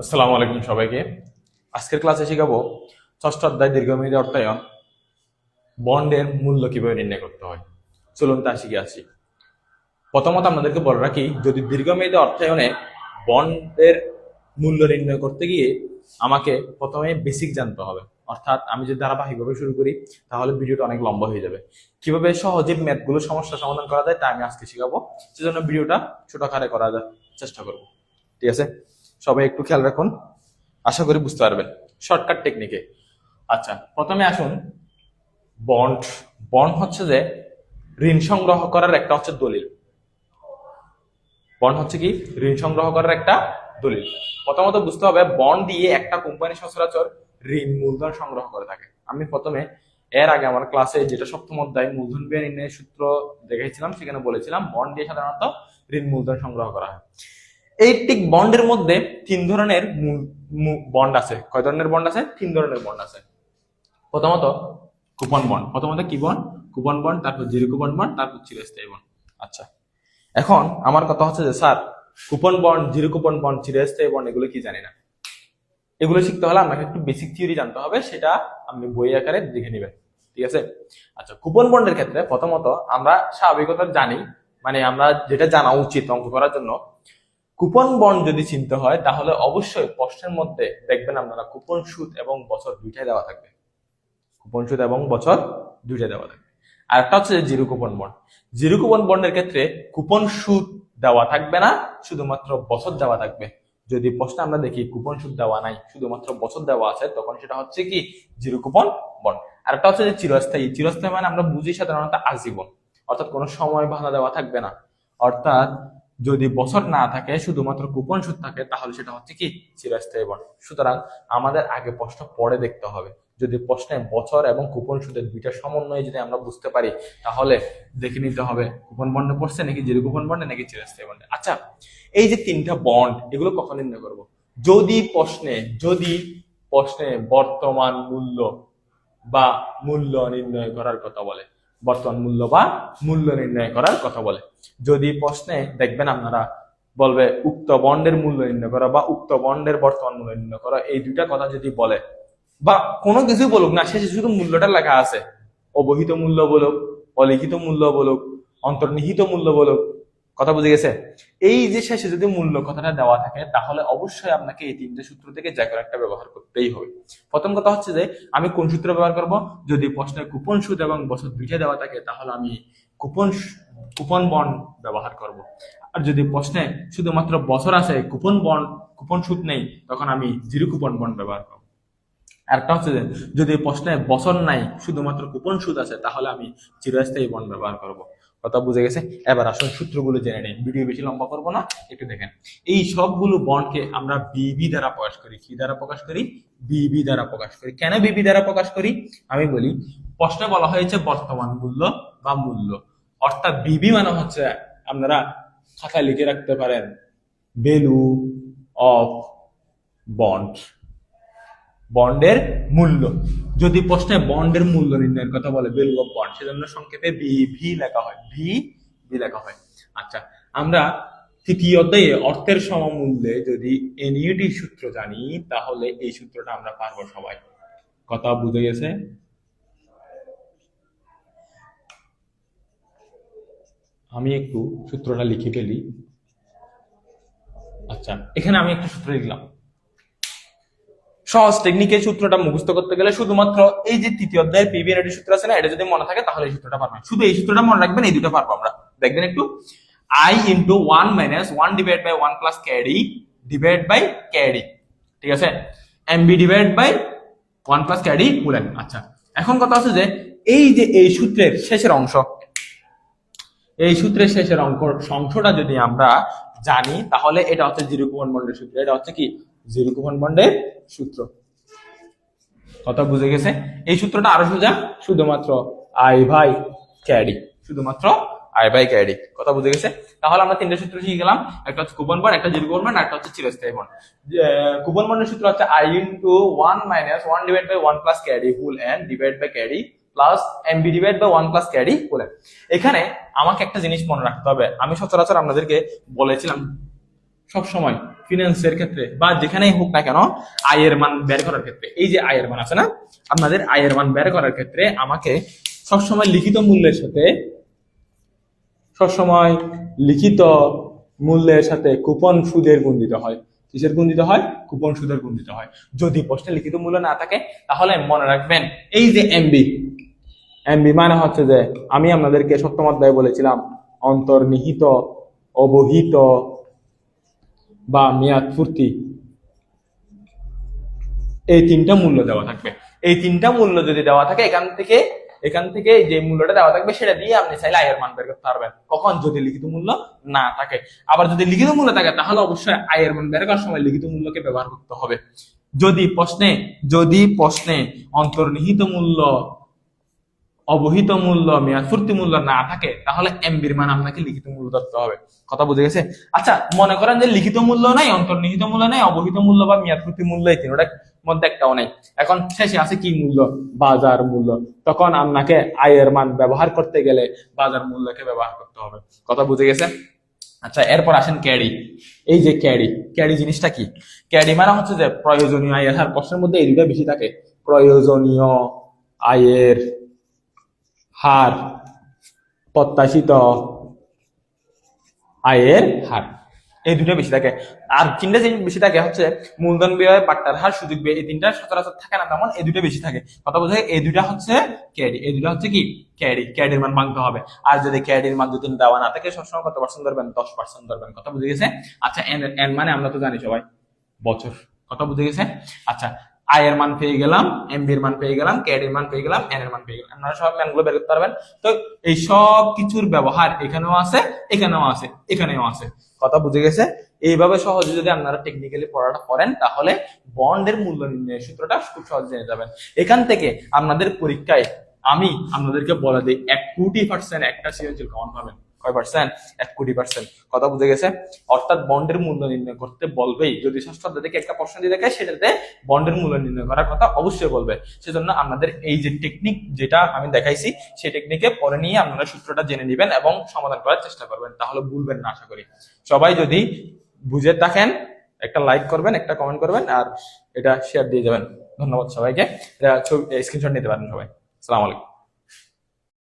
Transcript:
আসসালামু আলাইকুম সবাইকে। আজকের ক্লাসে শিখাবো ষষ্ঠ অধ্যায় দীর্ঘমেয়াদী অর্থায়ন বন্ডের মূল্য কিভাবে নির্ণয় করতে হয়। চলুন তা শিখে আসি। প্রথমত আপনাদেরকে বলে রাখি, যদি দীর্ঘমেয়াদী অর্থায়নে বন্ডের মূল্য নির্ণয় করতে গিয়ে আমাকে প্রথমে বেসিক জানতে হবে। অর্থাৎ আমি যদি ধারাবাহিকভাবে শুরু করি তাহলে ভিডিওটা অনেক লম্বা হয়ে যাবে। কিভাবে সহজে ম্যাথগুলো সমস্যা সমাধান করা যায় তা আমি আজকে শিখাবো। সেজন্য ভিডিওটা ছোট আকারে করার চেষ্টা করব। ঠিক আছে, সবাই একটু খেয়াল রাখুন, আশা করি বুঝতে পারবেন শর্টকাট টেকনিকে। আচ্ছা, প্রথমে আসুন বন্ড। বন্ড হচ্ছে যে ঋণ সংগ্রহ করার একটা হচ্ছে দলিল। বন্ড হচ্ছে কি ঋণ সংগ্রহ করার একটা দলিল। প্রথমত বুঝতে হবে বন্ড দিয়ে একটা কোম্পানি সচরাচর ঋণ মূলধন সংগ্রহ করে থাকে। আমি প্রথমে এর আগে আমার ক্লাসে যেটা সপ্তম অধ্যায় মূলধন ব্যয় নির্ণয়ের সূত্র দেখাইছিলাম, সেখানে বলেছিলাম বন্ড দিয়ে সাধারণত ঋণ মূলধন সংগ্রহ করা হয়। এই ঠিক বন্ডের মধ্যে তিন ধরনের বন্ড আছে। কয় ধরনের বন্ড আছে? তিন ধরনের বন্ড আছে। প্রথমত কুপন বন্ড। প্রথমত কি বন্ড? কুপন বন্ড, তারপর জিরো কুপন বন্ড, তারপর চিরস্থায়ী বন্ড। আচ্ছা, এখন আমার কথা হচ্ছে যে sir coupon bond, zero coupon bond, চিরস্থায়ী বন্ড এগুলো কি জানি না। এগুলো শিখতে হলে আমাকে একটু বেসিক থিওরি জানতে হবে, সেটা আপনি বই আকারে দেখে নেবেন। ঠিক আছে। আচ্ছা, কুপন বন্ডের ক্ষেত্রে প্রথমত আমরা স্বাভাবিকতা জানি, মানে আমরা যেটা জানা উচিত অঙ্ক করার জন্য, কুপন বন্ড যদি চিনতে হয় তাহলে অবশ্যই প্রশ্নের মধ্যে দেখবেন আপনারা কুপন সুদ এবং বছর দুইটাই দেওয়া থাকবে। কুপন সুদ এবং বছর দুইটাই দেওয়া থাকবে। আর একটা হচ্ছে zero coupon bond. Zero coupon বন্ডের ক্ষেত্রে কুপন সুদ দেওয়া থাকবে না, শুধুমাত্র বছর দেওয়া থাকবে। যদি প্রশ্নে আমরা দেখি কুপন সুদ দেওয়া নাই, শুধুমাত্র বছর দেওয়া আছে, তখন সেটা হচ্ছে কি জিরো কুপন বন্ড। আর একটা হচ্ছে যে চিরস্থায়ী। চিরস্থায়ী মানে আমরা বুঝি সাধারণত আজীবন, অর্থাৎ কোনো সময় বাধা দেওয়া থাকবে না। অর্থাৎ যদি বছর না থাকে, শুধুমাত্র কুপন সুদ থাকে, তাহলে সেটা হচ্ছে কি চিরস্থায়ী বন্ড। সুতরাং আমাদের আগে প্রশ্ন পড়ে দেখতে হবে। যদি প্রশ্নে বছর এবং কুপন সুদের দুইটা সমন্বয়ে যদি আমরা বুঝতে পারি, তাহলে দেখে নিতে হবে কুপন বন্ডে পড়ছে নাকি জিরো কুপন বন্ডে নাকি চিরস্থায়ী বন্ডে। আচ্ছা, এই যে তিনটা বন্ড, এগুলো কখন নির্ণয় করব? যদি প্রশ্নে বর্তমান মূল্য বা মূল্য নির্ণয় করার কথা বলে, বর্তমান মূল্য বা মূল্য নির্ণয় করার কথা বলে। যদি প্রশ্নে দেখবেন আপনারা বলবে উক্ত বন্ডের মূল্য নির্ণয় করা বা উক্ত বন্ডের বর্তমান মূল্য নির্ণয় করা, এই দুইটা কথা যদি বলে বা কোনো কিছু বলুক না, শেষে শুধু মূল্যটা লেখা আছে, অবহিত মূল্য বলুক, অলিখিত মূল্য বলুক, অন্তর্নিহিত মূল্য বলুক, কথা বুঝে গেছে? এই যে শেষে যদি মূল্য কথাটা দেওয়া থাকে, তাহলে অবশ্যই আপনাকে এই তিনটে সূত্র থেকে যে কোনো একটা ব্যবহার করতেই হবে। প্রথম কথা হচ্ছে যে আমি কোন সূত্র ব্যবহার করব? যদি প্রশ্নে কুপন সুদ এবং বছর দুইটা দেওয়া থাকে, তাহলে আমি কুপন বন্ড ব্যবহার করব। আর যদি প্রশ্নে শুধুমাত্র বছর আছে, কুপন সুদ নেই, তখন আমি জিরো কুপন বন্ড ব্যবহার করব। আরেকটা হচ্ছে যে যদি প্রশ্নে বছর নাই, শুধুমাত্র কুপন সুদ আছে, তাহলে আমি চিরস্থায়ী বন্ড ব্যবহার করব। কথা বুঝে গেছে? এবার আসুন সূত্রগুলো জেনে নেই, ভিডিও বেশি লম্বা করবো না, একটু দেখেন। এই সবগুলো বন্ডকে আমরা বিবি দ্বারা প্রকাশ করি। কি দ্বারা প্রকাশ করি? বিবি দ্বারা প্রকাশ করি। কেন বিবি দ্বারা প্রকাশ করি আমি বলি। প্রশ্নে বলা হয়েছে বর্তমান মূল্য বা মূল্য, অর্থাৎ বিবি মানে হচ্ছে, আপনারা খাতায় লিখে রাখতে পারেন, ভ্যালু অফ বন্ড, বন্ডের মূল্য। যদি প্রশ্নে বন্ডের মূল্য নির্ণয়ের কথা বলে, ভ্যালু অফ বন্ড, সেজন্য সংক্ষেপে ভি লেখা হয়, ভি লেখা হয়। আচ্ছা, আমরা তৃতীয় অধ্যায়ে অর্থের সমমূল্যে যদি এনইউটি সূত্র জানি, তাহলে এই সূত্রটা আমরা পারবো সবাই। কথা বুঝে গেছে? আমি একটু সূত্রটা লিখে ফেলি। আচ্ছা, এখানে আমি একটা সূত্র লিখলাম। সহজ টেকনিকে সূত্রটা মুখস্থ করতে গেলে শুধুমাত্র এই যে তৃতীয় অধ্যায়ের পিভি এর সূত্র আছে না, এটা যদি মনে থাকে তাহলে এই সূত্রটা পারবেন। শুধু এই সূত্রটা মনে রাখবেন, এই দুটো পারবো আমরা। দেখবেন একটু, I into 1 minus 1 divide by 1 plus carry divide by carry, ঠিক আছে, MB divide by 1 plus carry বলেন। আচ্ছা, এখন কথা হচ্ছে যে এই যে এই সূত্রের শেষের অংশ, এই সূত্রের শেষের অংশটা যদি আমরা জানি, তাহলে এটা হচ্ছে জিরো কুপন বন্ডের সূত্র। এটা হচ্ছে কি জিরো কুপন বন্ডের সূত্র। কথা বুঝে গেছে? এই সূত্রটা আরো সোজা, শুধুমাত্র আই বাই ক্যারি, শুধুমাত্র আই বাই ক্যারি। কথা বুঝে গেছে? তাহলে আমরা তিনটা সূত্র শিখে গেলাম, একটা হচ্ছে কুপন বন্ড, একটা জিরো কুপন বন্ড, একটা হচ্ছে চিরস্থায়ী বন্ড। কুপন বন্ডের সূত্র হচ্ছে I into 1 minus 1 divide by 1 plus carry whole end divide by carry plus MB divide by 1 plus carry whole end. এখানে আমাকে একটা জিনিস মনে রাখতে হবে, আমি সচরাচর আপনাদেরকে বলেছিলাম সবসময় ফিনান্সের ক্ষেত্রে বা যেখানেই হোক না কেন আয়ের মান বের করার ক্ষেত্রে, এই যে আয়ের মান আছে না, আপনাদের আয়ের মান বের করার ক্ষেত্রে আমাকে সবসময় লিখিত মূল্যের সাথে, সবসময় লিখিত মূল্যের সাথে কুপন সুদের গুণ দিতে হয়। কিসের গুণ দিতে হয়? কুপন সুদের গুণ দিতে হয়। যদি প্রশ্নে লিখিত মূল্য না থাকে তাহলে মনে রাখবেন এই যে এমবি, এমবি মানে হচ্ছে যে আমি আপনাদেরকে সপ্তম অধ্যায়ে বলেছিলাম অন্তর্নিহিত, অবহিত বা মেয়াদ পূর্তি, এই তিনটা মূল্য দেওয়া থাকবে। এই তিনটা মূল্য যদি দেওয়া থাকে এখান থেকে যে মূল্যটা দেওয়া থাকবে সেটা দিয়ে আপনি চাইলে আয়ের মান বের করতে পারবেন। কখন? যদি লিখিত মূল্য না থাকে। আবার যদি লিখিত মূল্য থাকে তাহলে অবশ্যই আয়ের মান বের করার সময় লিখিত মূল্যকে ব্যবহার করতে হবে। যদি প্রশ্নে অন্তর্নিহিত মূল্য, অবহিত মূল্য, মেয়াদপূর্তি মূল্য না থাকে তাহলে এমবির মান আপনাকে লিখিত মূল্য ধরতে হবে। কথা বুঝে গেছে? আচ্ছা, মনে করেন যে লিখিত মূল্য নাই, অন্তর্নিহিত মূল্য নাই, অবহিত মূল্য বা মেয়াদপূর্তি মূল্য, এই তিনটার মধ্যে একটাও নাই। এখন শেষে আছে কি মূল্য? বাজার মূল্য। তখন আপনাকে আয়ের মান ব্যবহার করতে গেলে বাজার মূল্যকে ব্যবহার করতে হবে। কথা বুঝে গেছে? আচ্ছা, এরপর আসেন ক্যারি। এই যে ক্যারি জিনিসটা কি? ক্যারি মানে হচ্ছে যে প্রয়োজনীয় আয়ের হার। প্রশ্নের মধ্যে এই দুটো বেশি থাকে, প্রয়োজনীয় আয়ের হার, প্রত্যাশিত আয়ের হার, এই দুটো বেশি থাকে। আর তিনটা জিনিস বেশি থাকে হচ্ছে মূলধন ব্যয়, বাট্টার হার, সুযোগ ব্যয়। এই তিনটা সচরাচর থাকে না তেমন, এই দুটো বেশি থাকে। কথা বোঝা যায়? এই দুটা হচ্ছে ক্যারি, এই দুটা হচ্ছে কি ক্যারির মান ভাঙতে হবে। আর যদি ক্যারির মান যদি দেওয়া না থাকে সবসময় কত পার্সেন্ট ধরবেন? 10% ধরবেন। কথা বুঝে গেছে? আচ্ছা, এন মানে আমরা তো জানি সবাই বছর। কথা বুঝে গেছে? আচ্ছা, আয়ের মান পেয়ে গেলাম, এমবির মান পেয়ে গেলাম, ক্যাডির মান পেয়ে গেলাম, এন এর মান পেয়ে গেলাম। আপনারা সব ম্যানগুলো বের করতে পারবেন। তো এই সব কিছুর ব্যবহার এখানেও আছে, এখানেও আছে, এখানেও আছে। কথা বুঝে গেছে? এইভাবে সহজে যদি আপনারা টেকনিক্যালি পড়াটা করেন তাহলে বন্ডের মূল্য নির্ণয়ের সূত্রটা খুব সহজে জেনে যাবেন। এখান থেকে আপনাদের পরীক্ষায় আমি আপনাদেরকে বলে দিই 1,00,00,000% একটা সৃজনশীল কমন পাবেন। কয় পার্সেন্ট? 1,00,00,000%। কথা বুঝে গেছে? অর্থাৎ বন্ডের মূল্য নির্ণয় করতে বলবেই। যদি ষষ্ঠ অধ্যায় থেকে একটা প্রশ্ন দিয়ে দেখে সেটাতে বন্ডের মূল্য নির্ণয় করার কথা অবশ্যই বলবে। সেজন্য আপনাদের এই যে টেকনিক যেটা আমি দেখাইছি সেই টেকনিকে পরে নিয়ে আপনারা সূত্রটা জেনে নেবেন এবং সমাধান করার চেষ্টা করবেন, তাহলে ভুলবেন না আশা করি। সবাই যদি বুঝে থাকেন একটা লাইক করবেন, একটা কমেন্ট করবেন আর এটা শেয়ার দিয়ে যাবেন। ধন্যবাদ সবাইকে। এটা স্ক্রিনশট নিতে পারেন সবাই। আসসালামু আলাইকুম।